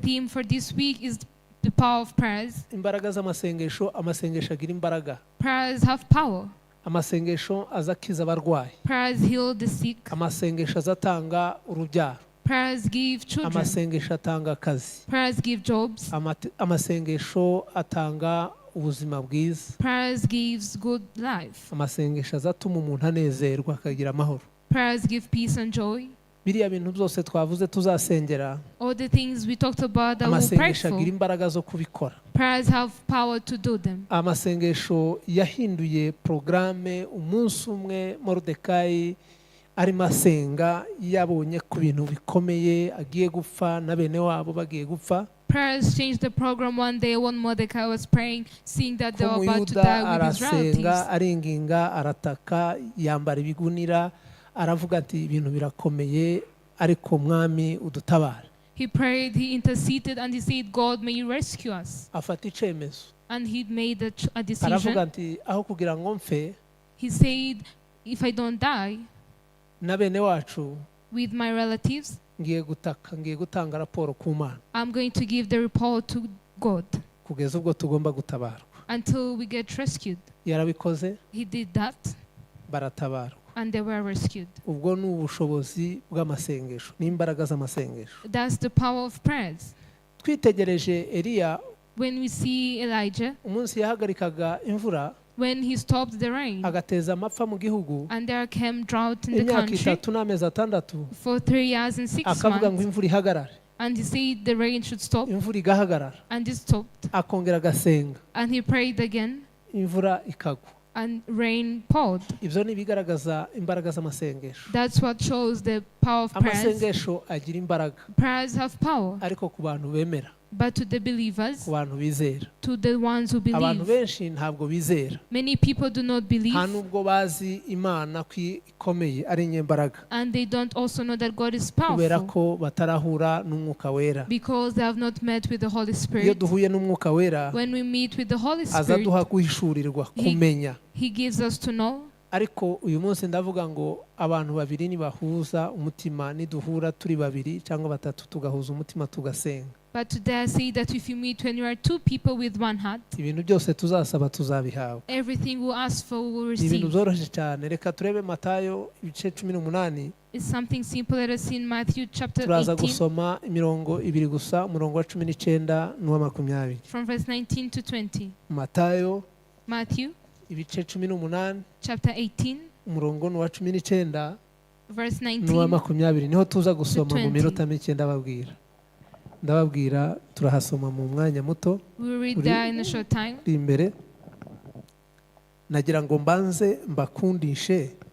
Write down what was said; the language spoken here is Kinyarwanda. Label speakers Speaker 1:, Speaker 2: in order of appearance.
Speaker 1: theme for this week is the power of prayers.
Speaker 2: Imbaraga z'amasengesho, amasengesho agira imbaraga.
Speaker 1: Prayers have power.
Speaker 2: Amasengesho azakiza abarwayi.
Speaker 1: Prayers heal the sick.
Speaker 2: Amasengesho azatanga urubyaro.
Speaker 1: Prayers give children.
Speaker 2: Amasengesho atanga akazi.
Speaker 1: Prayers give jobs.
Speaker 2: Amasengesho atanga ubuzima bwiza.
Speaker 1: Prayers gives good life.
Speaker 2: Amasengesho azatuma umuntu anezerwa akagira amahoro.
Speaker 1: Prayers give peace and joy.
Speaker 2: Biriya bintu byose twavuze tuzasengera.
Speaker 1: All the things we talked about that we pray
Speaker 2: Amasengesho agira
Speaker 1: for.
Speaker 2: imbaraga zo kubikora.
Speaker 1: Prayers have power to do them.
Speaker 2: Amasengesho yahinduye programme umunsi umwe Moridekayi arimo asenga yabonye ku bintu bikomeye agiye gupfa na bene wabo bagiye gupfa.
Speaker 1: Prayers changed the program one day when Mordecai was praying, seeing that they were about to die with his relatives.
Speaker 2: Aringinga arataka yambara ibigunira aravuga ati ibintu birakomeye ariko mwami udutabara.
Speaker 1: He prayed, he interceded, and he said, God, may you rescue us.
Speaker 2: Afata icemezo.
Speaker 1: And he made a decision.
Speaker 2: Aravuga ati aho kugira ngo mfe.
Speaker 1: He said, if I don't die
Speaker 2: na bene wacu
Speaker 1: with my relatives,
Speaker 2: ngiye gutanga raporo ku Mana.
Speaker 1: I'm going to give the report to God.
Speaker 2: Kugeza ubwo tugomba gutabarwa.
Speaker 1: Until we get rescued.
Speaker 2: Yarabikoze.
Speaker 1: He did that.
Speaker 2: Baratabarwa.
Speaker 1: And they were rescued.
Speaker 2: Ubwo ni ubushobozi bw'amasengesho n'imbaraga z'amasengesho.
Speaker 1: That's the power of prayers.
Speaker 2: Twitegereje Eliya.
Speaker 1: When we see Elijah,
Speaker 2: umunsi yahagarikaga imvura,
Speaker 1: when he stopped the rain,
Speaker 2: agateza amapfa mu gihugu,
Speaker 1: and there came drought in the country for 3 years and 6
Speaker 2: akavuga ngo imvura ihagarare.
Speaker 1: And he said the rain should stop.
Speaker 2: Imvura igahagarara.
Speaker 1: And it stopped.
Speaker 2: Akongera agasenga.
Speaker 1: And he prayed again.
Speaker 2: Imvura ikagwa.
Speaker 1: And rain poured.
Speaker 2: Ibyo ni bigaragaza imbaraga z'amasengesho.
Speaker 1: That's what shows the power of prayers.
Speaker 2: Amasengesho agira imbaraga.
Speaker 1: Prayers have power.
Speaker 2: Ariko ku bantu bemera.
Speaker 1: But to the believers,
Speaker 2: ku bantu bizera,
Speaker 1: to the ones who believe,
Speaker 2: abantu benshi ntabwo bizera.
Speaker 1: Many people do not believe.
Speaker 2: Nta nubwo bazi Imana ko ikomeye ari inyembaraga.
Speaker 1: And they don't also know that God is powerful.
Speaker 2: Kubera ko batarahura n'umwuka wera.
Speaker 1: Because they have not met with the Holy Spirit.
Speaker 2: Iyo duhuye n'umwuka wera,
Speaker 1: when we meet with the Holy Spirit,
Speaker 2: azaduha guhishurirwa, kumenya.
Speaker 1: He gives us to know.
Speaker 2: Ariko uyu munsi ndavuga ngo abantu babiri nibahuza umutima, niduhura turi babiri cyangwa batatu tugahuza umutima tugasenga.
Speaker 1: But today I say that if you meet when you are two people with one heart,
Speaker 2: ibintu byose tuzasaba tuzabihawe.
Speaker 1: Everything we ask for we will receive.
Speaker 2: Ibintu byoroshye cyane. Reka turebe Matayo ibice 18.
Speaker 1: It's something simple. Let us see in Matthew chapter 18.
Speaker 2: Turaza gusoma imirongo ibiri gusa, umurongo wa 19 n'uwa 20.
Speaker 1: From verse 19 to 20.
Speaker 2: Matthew ibice 18
Speaker 1: chapter 18
Speaker 2: umurongo n'uwa 19
Speaker 1: verse 19
Speaker 2: n'uwa 20 niho tuza gusoma mu minota mike ndababwira turahasoma mu mwanya muto.
Speaker 1: We read there in a short time.
Speaker 2: Imbere nagira ngo mbanze mbakundishe